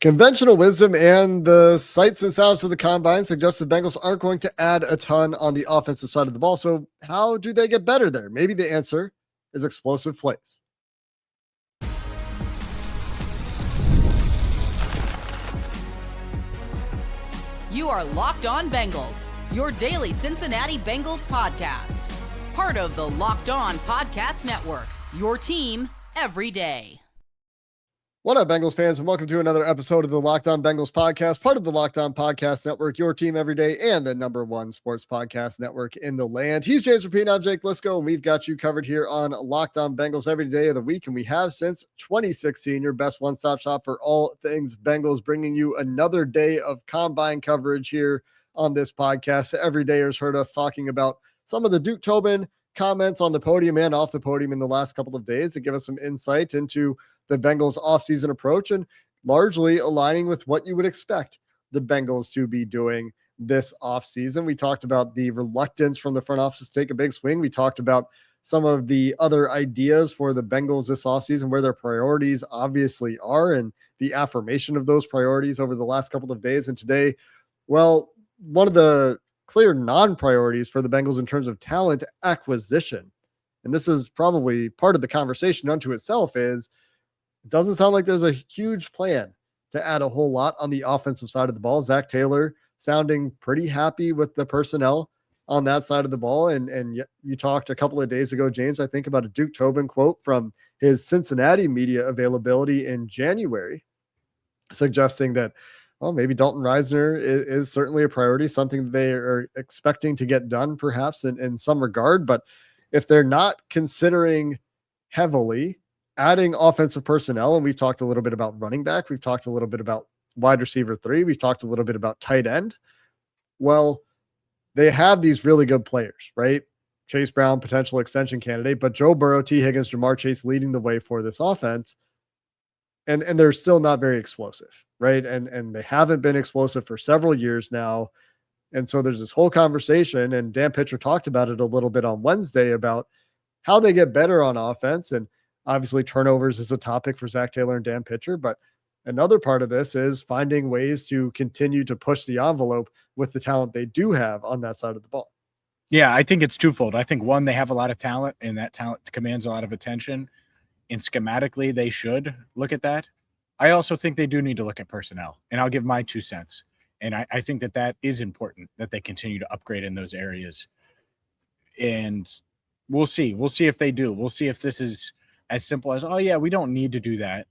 Conventional wisdom and the sights and sounds of the combine suggest the Bengals aren't going to add a ton on the offensive side of the ball. So how do they get better there? Maybe the answer is explosive plays. You are Locked On Bengals, your daily Cincinnati Bengals podcast. Part of the Locked On Podcast Network, your team every day. What up, Bengals fans, and welcome to another episode of the Locked On Bengals podcast, part of the Locked On Podcast Network, your team every day, and the #1 sports podcast network in the land. He's James Rapien, I'm Jake Liscow, and we've got you covered here on Locked On Bengals every day of the week, and we have since 2016, your best one-stop shop for all things Bengals, bringing you another day of combine coverage here on this podcast. Every day has heard us talking about some of the Duke Tobin comments on the podium and off the podium in the last couple of days to give us some insight into the Bengals offseason approach and largely aligning with what you would expect the Bengals to be doing this offseason. We talked about the reluctance from the front office to take a big swing. We talked about some of the other ideas for the Bengals this offseason, where their priorities obviously are, and the affirmation of those priorities over the last couple of days. And today, well, one of the clear non-priorities for the Bengals in terms of talent acquisition, and this is probably part of the conversation unto itself, is it doesn't sound like there's a huge plan to add a whole lot on the offensive side of the ball. Zach Taylor sounding pretty happy with the personnel on that side of the ball. And you talked a couple of days ago, James, I think, about a Duke Tobin quote from his Cincinnati media availability in January, suggesting that, well, maybe Dalton Reisner is certainly a priority, something they are expecting to get done perhaps in some regard. But if they're not considering heavily adding offensive personnel, and we've talked a little bit about running back, we've talked a little bit about wide receiver 3, we've talked a little bit about tight end. Well, they have these really good players, right? Chase Brown, potential extension candidate, but Joe Burrow, Tee Higgins, Jamar Chase leading the way for this offense. And they're still not very explosive, right? And they haven't been explosive for several years now. And so there's this whole conversation, and Dan Pitcher talked about it a little bit on Wednesday about how they get better on offense. And obviously, turnovers is a topic for Zach Taylor and Dan Pitcher, but another part of this is finding ways to continue to push the envelope with the talent they do have on that side of the ball. Yeah, I think it's twofold. I think, one, they have a lot of talent, and that talent commands a lot of attention, and schematically they should look at that. I also think they do need to look at personnel, and I'll give my 2 cents. And I think that is important, that they continue to upgrade in those areas. And we'll see. We'll see if they do. We'll see if this is as simple as, oh yeah, we don't need to do that,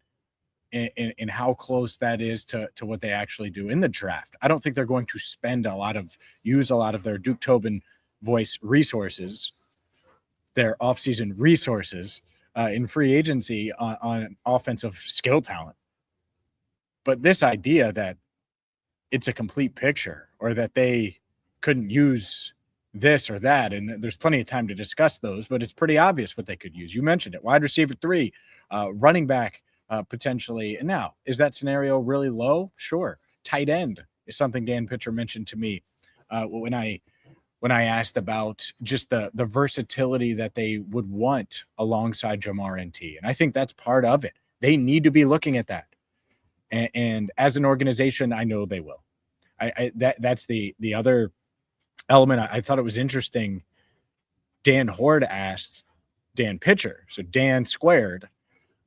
and how close that is to what they actually do in the draft. I don't think they're going to use a lot of their Duke Tobin voice resources, their offseason resources in free agency on offensive skill talent. But this idea that it's a complete picture, or that they couldn't use this or that, and there's plenty of time to discuss those, but it's pretty obvious what they could use. You mentioned it: wide receiver 3, running back potentially. And now, is that scenario really low? Sure. Tight end is something Dan Pitcher mentioned to me when I asked about just the versatility that they would want alongside Jamar and T. And I think that's part of it. They need to be looking at that, and as an organization, I know they will. That's the other element. I thought it was interesting. Dan Horde asked Dan Pitcher, so Dan squared,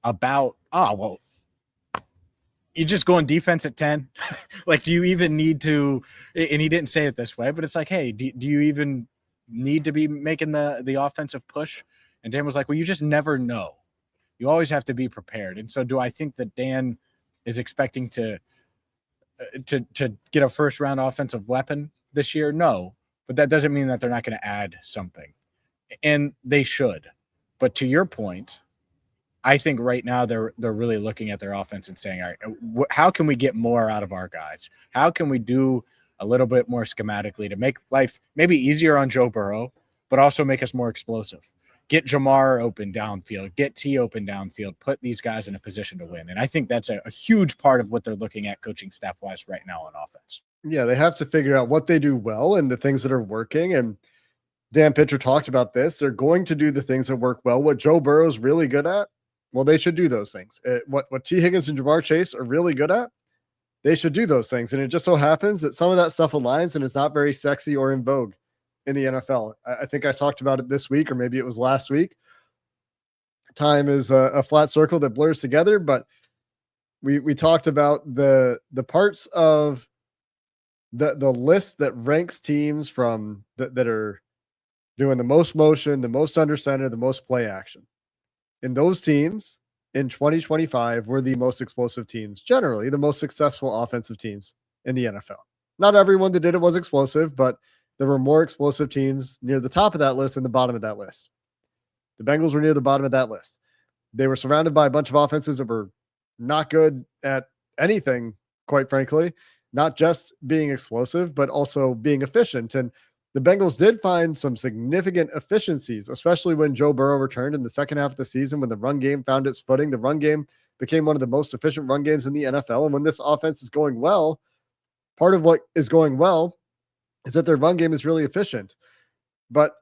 about, you just go on defense at 10? Like, do you even need to, and he didn't say it this way, but it's like, hey, do you even need to be making the offensive push? And Dan was like, well, you just never know. You always have to be prepared. And so do I think that Dan is expecting to get a first round offensive weapon this year? No. But that doesn't mean that they're not going to add something. And they should. But to your point, I think right now they're really looking at their offense and saying, all right, how can we get more out of our guys? How can we do a little bit more schematically to make life maybe easier on Joe Burrow, but also make us more explosive? Get Jamar open downfield, get T open downfield, put these guys in a position to win. And I think that's a huge part of what they're looking at coaching staff-wise right now on offense. Yeah, they have to figure out what they do well and the things that are working. And Dan Pitcher talked about this. They're going to do the things that work well. What Joe Burrow is really good at, well, they should do those things. What Tee Higgins and Jamar Chase are really good at, they should do those things. And it just so happens that some of that stuff aligns and it's not very sexy or in vogue in the NFL. I think I talked about it this week, or maybe it was last week. Time is a flat circle that blurs together, but we talked about the parts of the list that ranks teams from that are doing the most motion, the most under center, the most play action. And those teams in 2025 were the most explosive teams, generally the most successful offensive teams in the NFL. Not everyone that did it was explosive, but there were more explosive teams near the top of that list and the bottom of that list. The Bengals were near the bottom of that list. They were surrounded by a bunch of offenses that were not good at anything, quite frankly, not just being explosive, but also being efficient. And the Bengals did find some significant efficiencies, especially when Joe Burrow returned in the second half of the season, when the run game found its footing. The run game became one of the most efficient run games in the NFL. And when this offense is going well, part of what is going well is that their run game is really efficient. But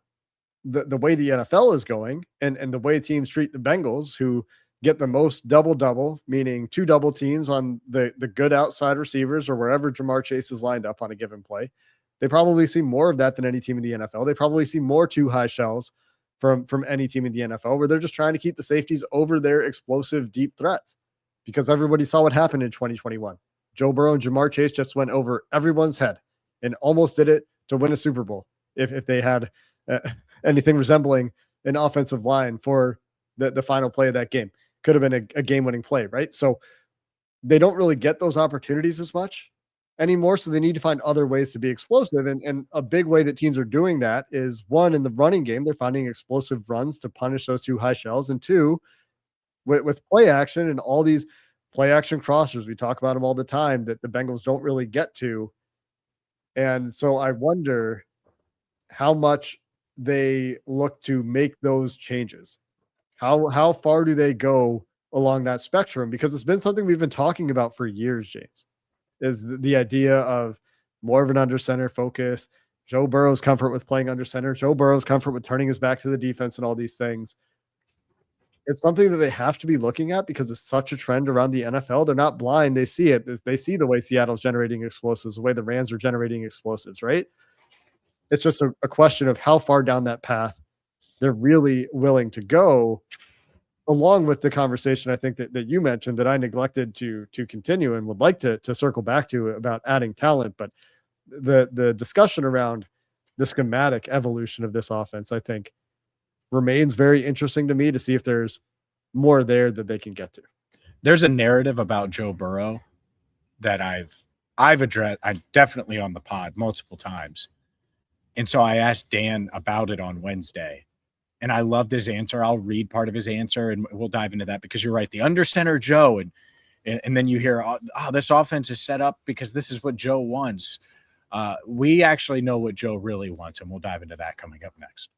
the way the NFL is going and the way teams treat the Bengals, who get the most double-double, meaning two double teams on the good outside receivers or wherever Jamar Chase is lined up on a given play, they probably see more of that than any team in the NFL. They probably see more two high shells from any team in the NFL, where they're just trying to keep the safeties over their explosive deep threats, because everybody saw what happened in 2021. Joe Burrow and Jamar Chase just went over everyone's head and almost did it to win a Super Bowl if they had anything resembling an offensive line for the final play of that game. Could have been a game-winning play, right? So they don't really get those opportunities as much anymore, so they need to find other ways to be explosive. And a big way that teams are doing that is, one, in the running game, they're finding explosive runs to punish those two high shells, and two, with play action and all these play action crossers, we talk about them all the time, that the Bengals don't really get to. And so I wonder how much they look to make those changes. How far do they go along that spectrum? Because it's been something we've been talking about for years, James, is the idea of more of an under center focus, Joe Burrow's comfort with playing under center, Joe Burrow's comfort with turning his back to the defense and all these things. It's something that they have to be looking at because it's such a trend around the NFL. They're not blind. They see it. They see the way Seattle's generating explosives, the way the Rams are generating explosives, right? It's just a question of how far down that path they're really willing to go, along with the conversation I think that you mentioned that I neglected to continue and would like to circle back to about adding talent. But the discussion around the schematic evolution of this offense, I think, remains very interesting to me to see if there's more there that they can get to. There's a narrative about Joe Burrow that I've addressed. I'm definitely on the pod multiple times. And so I asked Dan about it on Wednesday, and I loved his answer. I'll read part of his answer and we'll dive into that, because you're right. The under center Joe, and then you hear, oh, this offense is set up because this is what Joe wants. We actually know what Joe really wants, and we'll dive into that coming up next.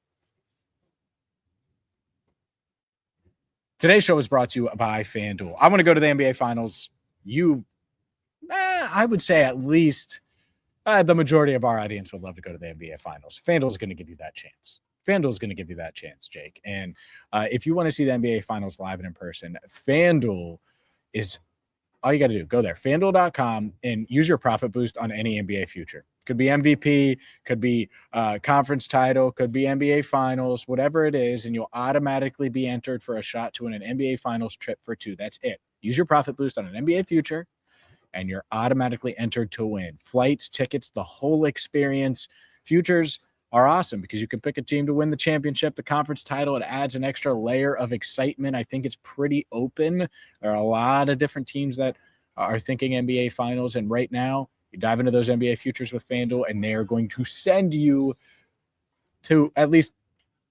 Today's show is brought to you by FanDuel. I want to go to the NBA Finals. I would say at least the majority of our audience would love to go to the NBA Finals. FanDuel is going to give you that chance. FanDuel is going to give you that chance, Jake. And if you want to see the NBA Finals live and in person, FanDuel is all you got to do. Go there, FanDuel.com, and use your profit boost on any NBA future. Could be MVP, could be conference title, could be NBA Finals, whatever it is, and you'll automatically be entered for a shot to win an NBA Finals trip for two. That's it. Use your profit boost on an NBA future, and you're automatically entered to win. Flights, tickets, the whole experience. Futures are awesome because you can pick a team to win the championship, the conference title. It adds an extra layer of excitement. I think it's pretty open. There are a lot of different teams that are thinking NBA Finals, and right now, you dive into those NBA futures with FanDuel, and they are going to send you to at least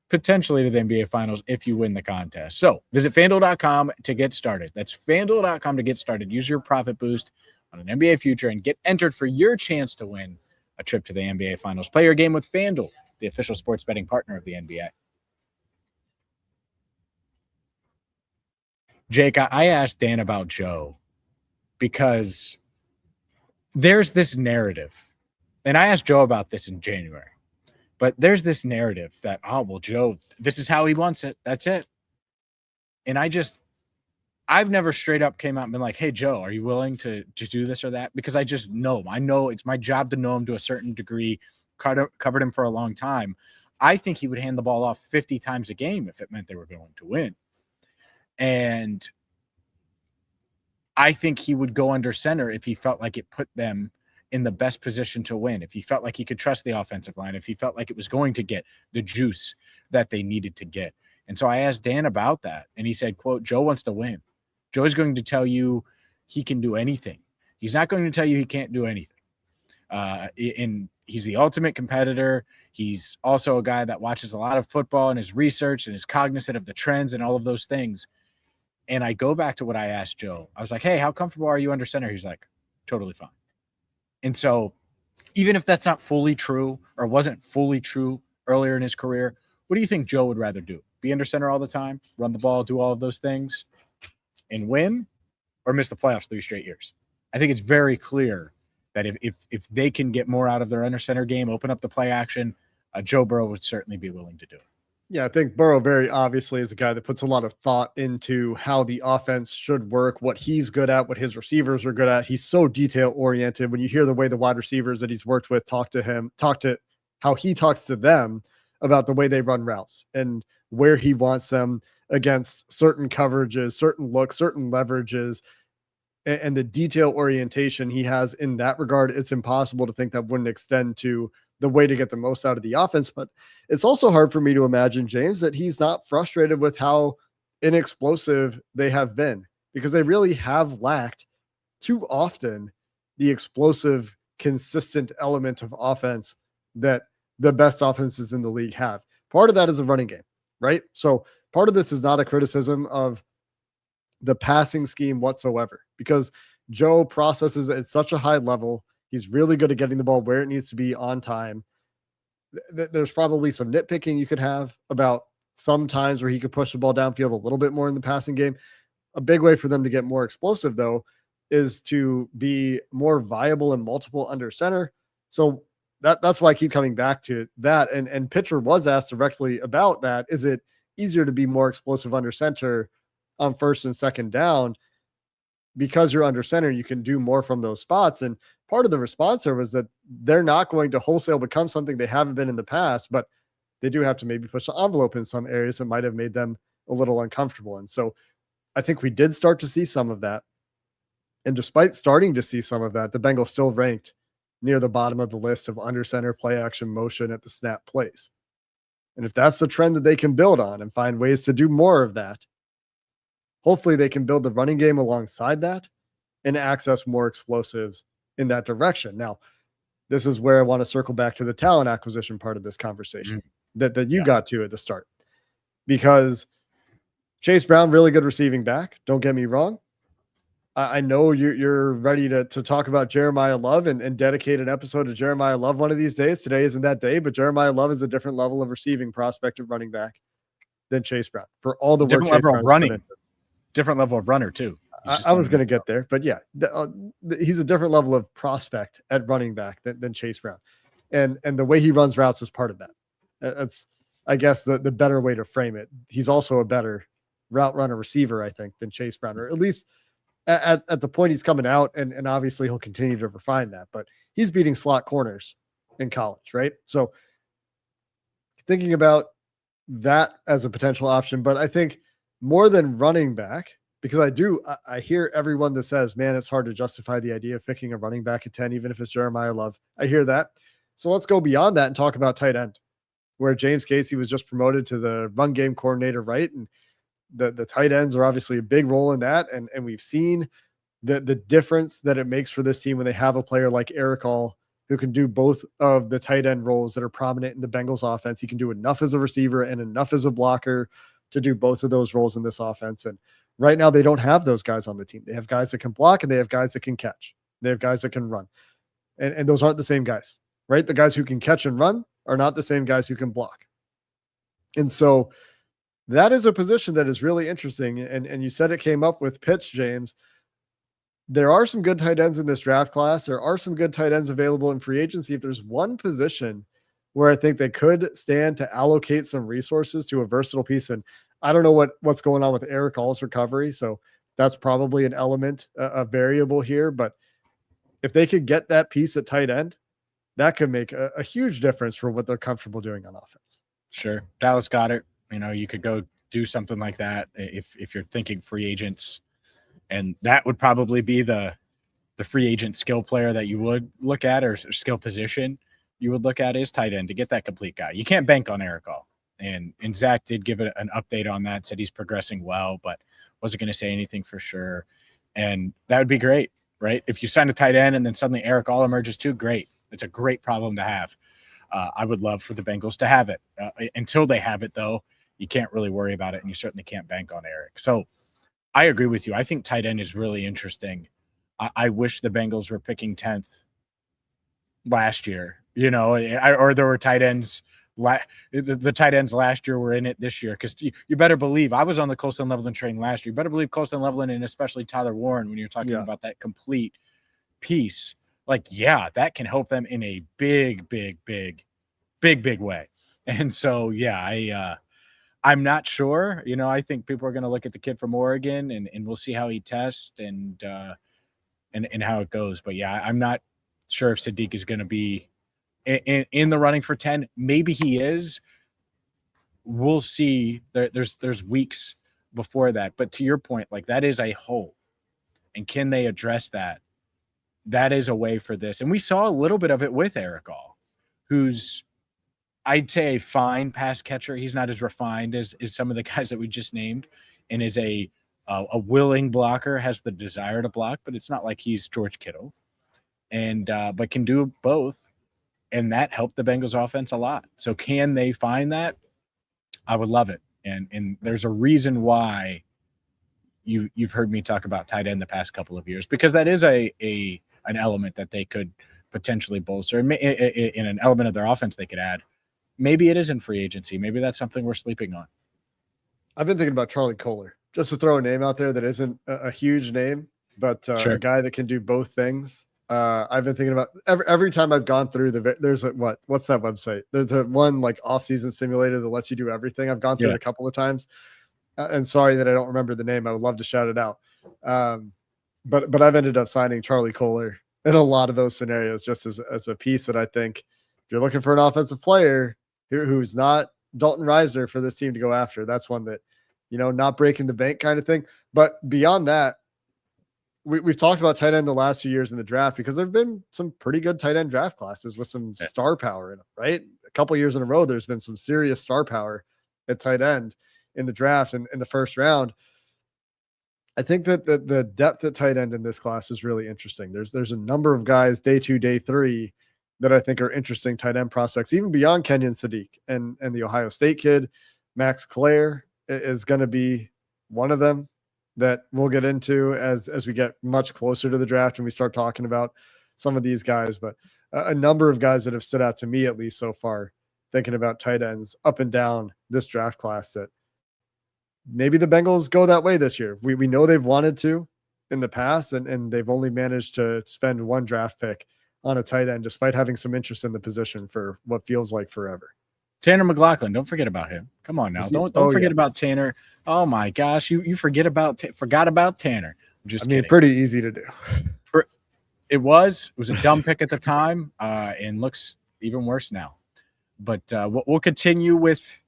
potentially to the NBA Finals if you win the contest. So visit FanDuel.com to get started. That's FanDuel.com to get started. Use your profit boost on an NBA future and get entered for your chance to win a trip to the NBA Finals. Play your game with FanDuel, the official sports betting partner of the NBA. Jake, I asked Dan about Joe because there's this narrative, and I asked Joe about this in January, but there's this narrative that, oh, well, Joe, this is how he wants it. That's it. And I've never straight up came out and been like, hey, Joe, are you willing to do this or that? Because I just know him. I know it's my job to know him to a certain degree, covered him for a long time. I think he would hand the ball off 50 times a game if it meant they were going to win. And I think he would go under center if he felt like it put them in the best position to win, if he felt like he could trust the offensive line, if he felt like it was going to get the juice that they needed to get. And so I asked Dan about that, and he said, quote, Joe wants to win. Joe is going to tell you he can do anything. He's not going to tell you he can't do anything. And he's the ultimate competitor. He's also a guy that watches a lot of football and his research and is cognizant of the trends and all of those things. And I go back to what I asked Joe. I was like, hey, how comfortable are you under center? He's like, totally fine. And so even if that's not fully true or wasn't fully true earlier in his career, what do you think Joe would rather do? Be under center all the time, run the ball, do all of those things, and win, or miss the playoffs 3 straight years? I think it's very clear that if they can get more out of their under center game, open up the play action, Joe Burrow would certainly be willing to do it. Yeah, I think Burrow very obviously is a guy that puts a lot of thought into how the offense should work, what he's good at, what his receivers are good at. He's so detail oriented. When you hear the way the wide receivers that he's worked with talk to how he talks to them about the way they run routes and where he wants them against certain coverages, certain looks, certain leverages, and the detail orientation he has in that regard, it's impossible to think that wouldn't extend to the way to get the most out of the offense. But it's also hard for me to imagine, James, that he's not frustrated with how inexplosive they have been, because they really have lacked too often the explosive, consistent element of offense that the best offenses in the league have. Part of that is a running game, right? So part of this is not a criticism of the passing scheme whatsoever, because Joe processes at such a high level. He's really good at getting the ball where it needs to be on time. There's probably some nitpicking you could have about some times where he could push the ball downfield a little bit more in the passing game. A big way for them to get more explosive, though, is to be more viable and multiple under center. So that's why I keep coming back to that. And Pitcher was asked directly about that. Is it easier to be more explosive under center on first and second down? Because you're under center, you can do more from those spots. And part of the response there was that they're not going to wholesale become something they haven't been in the past, but they do have to maybe push the envelope in some areas that might have made them a little uncomfortable. And so I think we did start to see some of that. And despite starting to see some of that, the Bengals still ranked near the bottom of the list of under center play action motion at the snap plays. And if that's the trend that they can build on and find ways to do more of that, hopefully they can build the running game alongside that and access more explosives in that direction. Now, this is where I want to circle back to the talent acquisition part of this conversation that you got to at the start, because Chase Brown, really good receiving back. Don't get me wrong. I know you're ready to talk about Jeremiah Love and dedicate an episode to Jeremiah Love one of these days. Today isn't that day, but Jeremiah Love is a different level of receiving prospect at running back than Chase Brown for all the work Chase Brown's running. Different level of runner too. I was going to get there, but yeah, he's a different level of prospect at running back than Chase Brown, and the way he runs routes is part of that. That's, I guess, the better way to frame it. He's also a better route runner receiver, I think, than Chase Brown, or at least at the point he's coming out, and obviously he'll continue to refine that. But he's beating slot corners in college, right? So thinking about that as a potential option, but I think more than running back, because I hear everyone that says, man, it's hard to justify the idea of picking a running back at 10, even if it's Jeremiah Love. I hear that. So let's go beyond that and talk about tight end, where James Casey was just promoted to the run game coordinator, right? And the tight ends are obviously a big role in that. And we've seen the difference that it makes for this team when they have a player like Eric All, who can do both of the tight end roles that are prominent in the Bengals offense. He can do enough as a receiver and enough as a blocker to do both of those roles in this offense. And right now they don't have those guys on the team. They have guys that can block and they have guys that can catch. They have guys that can run. And those aren't the same guys, right? The guys who can catch and run are not the same guys who can block. And so that is a position that is really interesting. And you said it came up with pitch, James. There are some good tight ends in this draft class. There are some good tight ends available in free agency. If there's one position where I think they could stand to allocate some resources to a versatile piece, and I don't know what's going on with Eric All's recovery. So that's probably an element, a variable here. But if they could get that piece at tight end, that could make a huge difference for what they're comfortable doing on offense. Sure. Dallas Goedert, you could go do something like that if you're thinking free agents. And that would probably be the free agent skill player that you would look at, or skill position you would look at is tight end to get that complete guy. You can't bank on Eric All. And Zach did give it an update on that, said he's progressing well, but wasn't going to say anything for sure. And that would be great, right? If you sign a tight end and then suddenly Eric All emerges too, great. It's a great problem to have. I would love for the Bengals to have it. Until they have it, though, you can't really worry about it, and you certainly can't bank on Eric. So I agree with you. I think tight end is really interesting. I wish the Bengals were picking 10th last year, or there were tight ends. The tight ends last year were in it this year, because you better believe I was on the Colston Leveland train last year. You better believe Colston Leveland, and especially Tyler Warren, when you're talking about that complete piece, that can help them in a big way. And so, I'm not sure. I think people are going to look at the kid from Oregon, and we'll see how he tests and how it goes. But I'm not sure if Sadiq is going to be in the running for 10. Maybe he is. We'll see. There's weeks before that. But to your point, that is a hole. And can they address that? That is a way for this. And we saw a little bit of it with Eric All, who's, I'd say, a fine pass catcher. He's not as refined as some of the guys that we just named, and is a willing blocker, has the desire to block, but it's not like he's George Kittle, and but can do both, and that helped the Bengals offense a lot. So can they find that? I would love it, and there's a reason why you've heard me talk about tight end the past couple of years, because that is an element that they could potentially bolster, and in an element of their offense they could add. Maybe it isn't free agency. Maybe that's something we're sleeping on. I've been thinking about Charlie Kohler, just to throw a name out there that isn't a huge name, but Sure. A guy that can do both things. I've been thinking about every time I've gone through there's what's that website? There's a one off-season simulator that lets you do everything. I've gone through it a couple of times, and sorry that I don't remember the name. I would love to shout it out. But I've ended up signing Charlie Kohler in a lot of those scenarios, just as a piece that I think, if you're looking for an offensive player who's not Dalton Reisner for this team to go after, that's one that, not breaking the bank kind of thing. But beyond that, we've talked about tight end the last few years in the draft, because there've been some pretty good tight end draft classes with some star power in them, right? A couple years in a row, there's been some serious star power at tight end in the draft and in the first round. I think that the depth at tight end in this class is really interesting. There's a number of guys day 2, day 3 that I think are interesting tight end prospects, even beyond Kenyon Sadiq and the Ohio State kid. Max Clare is going to be one of them that we'll get into as we get much closer to the draft and we start talking about some of these guys. But a number of guys that have stood out to me, at least so far, thinking about tight ends up and down this draft class, that maybe the Bengals go that way this year. We know they've wanted to in the past, and they've only managed to spend one draft pick on a tight end, despite having some interest in the position for what feels like forever. Tanner McLaughlin, don't forget about him. Come on now, don't forget about Tanner. Oh my gosh, you forgot about Tanner. I'm just kidding. Pretty easy to do. It was a dumb pick at the time, and looks even worse now. But we'll continue with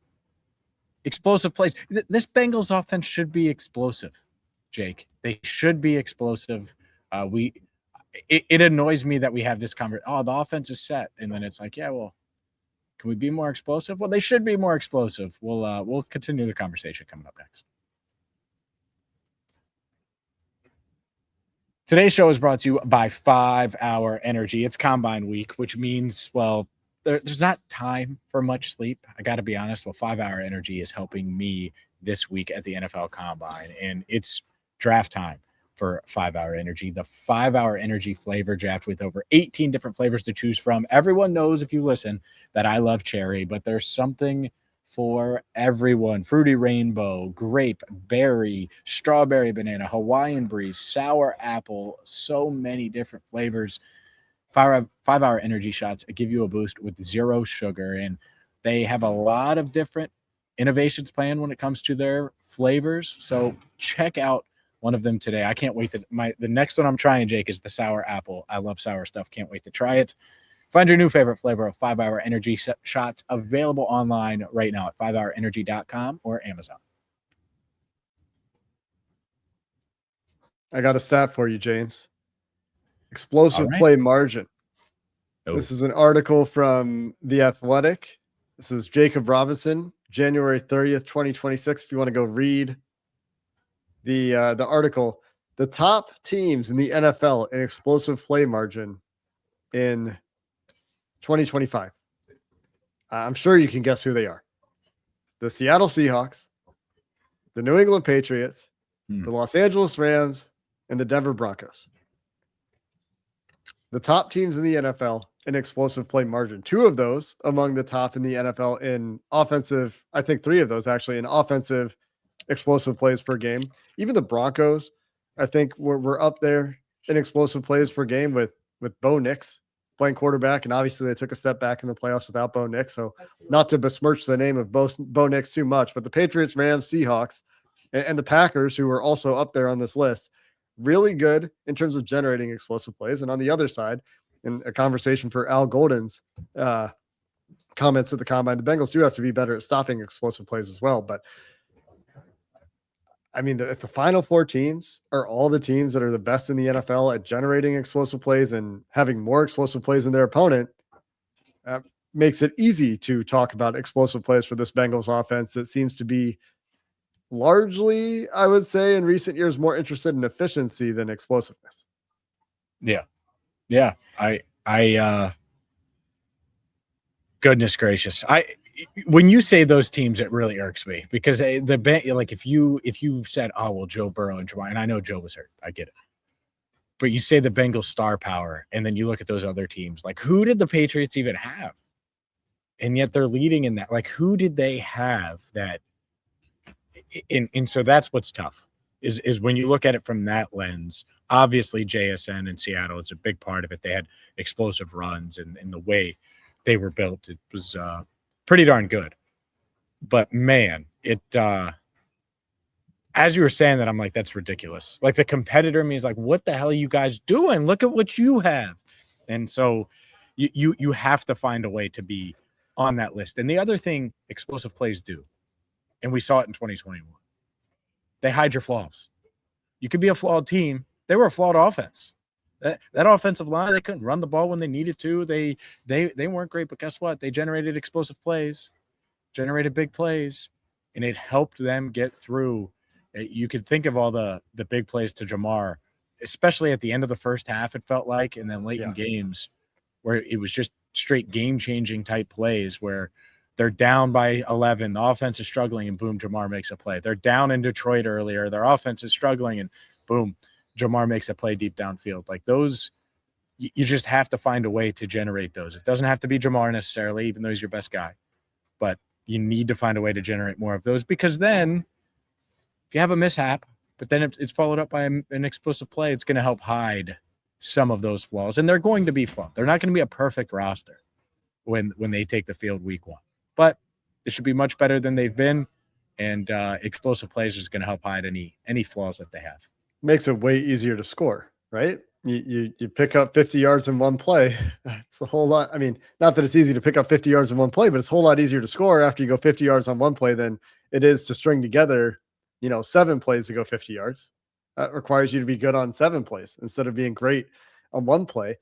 explosive plays. This Bengals offense should be explosive, Jake. They should be explosive. It annoys me that we have this conversation. Oh, the offense is set, and then it's like, yeah, well, can we be more explosive? Well, they should be more explosive. We'll continue the conversation coming up next. Today's show is brought to you by 5 Hour Energy. It's Combine Week, which means, well, there's not time for much sleep. I got to be honest. Well, 5 Hour Energy is helping me this week at the NFL Combine, and it's draft time for 5 Hour Energy. The 5 Hour Energy flavor draft with over 18 different flavors to choose from. Everyone knows, if you listen, that I love cherry, but there's something for everyone. Fruity rainbow, grape, berry, strawberry banana, Hawaiian breeze, sour apple, so many different flavors. 5 Hour Energy shots give you a boost with 0 sugar, and they have a lot of different innovations planned when it comes to their flavors. So check out one of them today. I can't wait to the next one I'm trying, Jake, is the sour apple. I love sour stuff. Can't wait to try it. Find your new favorite flavor of 5-Hour Energy shots available online right now at 5hourenergy.com or Amazon. I got a stat for you, James. Explosive All right. play margin. Oh. This is an article from The Athletic. This is Jacob Robinson, January 30th, 2026. If you want to go read the article, the top teams in the NFL in explosive play margin in 2025. I'm sure you can guess who they are. The Seattle Seahawks, the New England Patriots, the Los Angeles Rams, and the Denver Broncos. The top teams in the NFL in explosive play margin. 2 of those among the top in the NFL in offensive. I think 3 of those actually in offensive explosive plays per game. Even the Broncos, I think we're up there in explosive plays per game with Bo Nix playing quarterback. And obviously they took a step back in the playoffs without Bo Nix. So not to besmirch the name of Bo Nix too much, but the Patriots, Rams, Seahawks, and the Packers, who are also up there on this list, really good in terms of generating explosive plays. And on the other side, in a conversation for Al Golden's comments at the combine, the Bengals do have to be better at stopping explosive plays as well. But I mean, the final 4 teams are all the teams that are the best in the NFL at generating explosive plays and having more explosive plays than their opponent. Makes it easy to talk about explosive plays for this Bengals offense that seems to be largely, I would say, in recent years, more interested in efficiency than explosiveness. Yeah. I goodness gracious. When you say those teams, it really irks me because if you said, oh, well, Joe Burrow and Jamar, and I know Joe was hurt, I get it. But you say the Bengals star power, and then you look at those other teams, like who did the Patriots even have? And yet they're leading in that. Like, who did they have that? And so that's what's tough is when you look at it from that lens. Obviously, JSN and Seattle is a big part of it. They had explosive runs, and the way they were built, it was pretty darn good. But man, it as you were saying that, I'm like, that's ridiculous. Like the competitor in me is like, what the hell are you guys doing? Look at what you have. And so you have to find a way to be on that list. And the other thing explosive plays do, and we saw it in 2021, they hide your flaws. You could be a flawed team. They were a flawed offense. That offensive line, they couldn't run the ball when they needed to. They weren't great, but guess what? They generated explosive plays, generated big plays, and it helped them get through. You could think of all the big plays to Jamar, especially at the end of the first half, it felt like, and then late in games where it was just straight game-changing type plays where they're down by 11, the offense is struggling, and boom, Jamar makes a play. They're down in Detroit earlier, their offense is struggling, and boom, Jamar makes a play deep downfield. Like those, you just have to find a way to generate those. It doesn't have to be Jamar necessarily, even though he's your best guy. But you need to find a way to generate more of those, because then if you have a mishap, but then it's followed up by an explosive play, it's going to help hide some of those flaws. And they're going to be flawed. They're not going to be a perfect roster when they take the field week 1. But it should be much better than they've been. And explosive plays is going to help hide any flaws that they have. Makes it way easier to score, right? You pick up 50 yards in one play. It's a whole lot. I mean, not that it's easy to pick up 50 yards in one play, but it's a whole lot easier to score after you go 50 yards on one play than it is to string together, 7 plays to go 50 yards. That requires you to be good on 7 plays instead of being great on one play.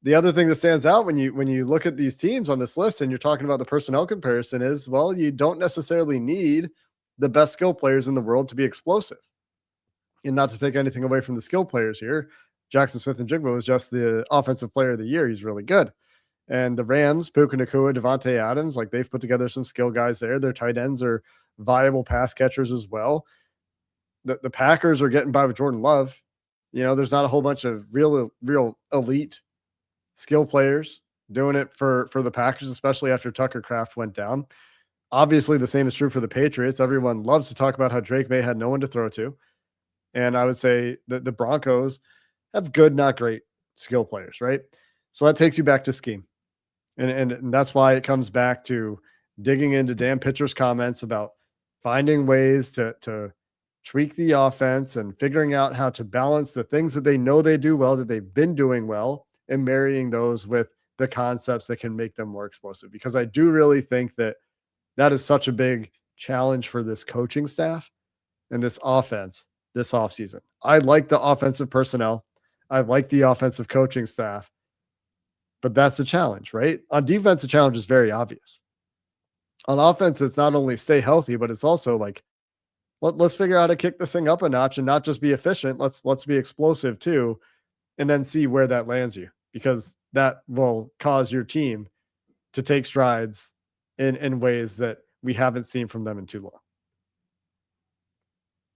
The other thing that stands out when you look at these teams on this list and you're talking about the personnel comparison is, well, you don't necessarily need the best skill players in the world to be explosive. And not to take anything away from the skill players here, Jackson Smith-Njigba was just the offensive player of the year. He's really good. And the Rams, Puka Nacua, Devontae Adams, like they've put together some skill guys there. Their tight ends are viable pass catchers as well. The Packers are getting by with Jordan Love. There's not a whole bunch of real elite skill players doing it for the Packers, especially after Tucker Kraft went down. Obviously, the same is true for the Patriots. Everyone loves to talk about how Drake May had no one to throw to. And I would say that the Broncos have good, not great skill players, right? So that takes you back to scheme. And that's why it comes back to digging into Dan Pitcher's comments about finding ways to tweak the offense and figuring out how to balance the things that they know they do well, that they've been doing well, and marrying those with the concepts that can make them more explosive. Because I do really think that is such a big challenge for this coaching staff and this offense this offseason. I like the offensive personnel. I like the offensive coaching staff, but that's the challenge, right? On defense, the challenge is very obvious. On offense, it's not only stay healthy, but it's also like, let's figure out how to kick this thing up a notch and not just be efficient. Let's be explosive too, and then see where that lands you, because that will cause your team to take strides in ways that we haven't seen from them in too long.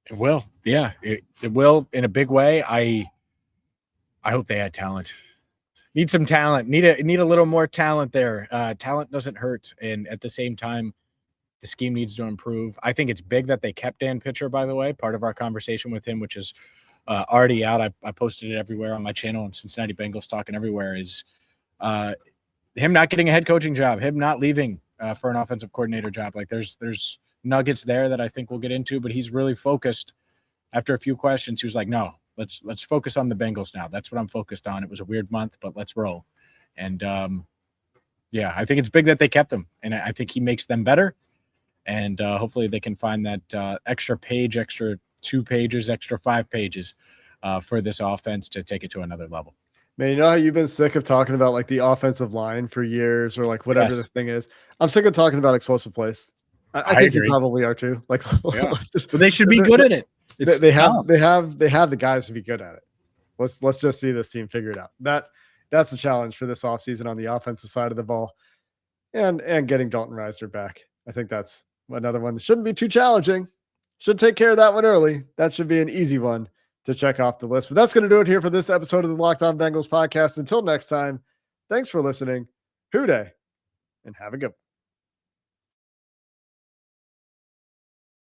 It will. Yeah, it will in a big way. I hope they had talent. Need some talent. Need a little more talent there. Talent doesn't hurt. And at the same time, the scheme needs to improve. I think it's big that they kept Dan Pitcher, by the way, part of our conversation with him, which is already out. I posted it everywhere on my channel, and Cincinnati Bengals Talking Everywhere, is him not getting a head coaching job, him not leaving for an offensive coordinator job. Like there's nuggets there that I think we'll get into, but he's really focused. After a few questions, he was like, no, let's focus on the Bengals now. That's what I'm focused on. It was a weird month, but let's roll. And yeah, I think it's big that they kept him, and I think he makes them better. And hopefully they can find that extra page, extra 2 pages, extra 5 pages for this offense to take it to another level. Man, you know how you've been sick of talking about like the offensive line for years, or like whatever the thing is? I'm sick of talking about explosive plays. I think agree. You probably are too. Like, yeah. But they should be good at it. They have the guys to be good at it. Let's just see this team figure it out. That's the challenge for this offseason on the offensive side of the ball, and getting Dalton Reisner back. I think that's another one that shouldn't be too challenging. Should take care of that one early. That should be an easy one to check off the list. But that's going to do it here for this episode of the Locked On Bengals podcast. Until next time, thanks for listening. Hoo day, and have a good one.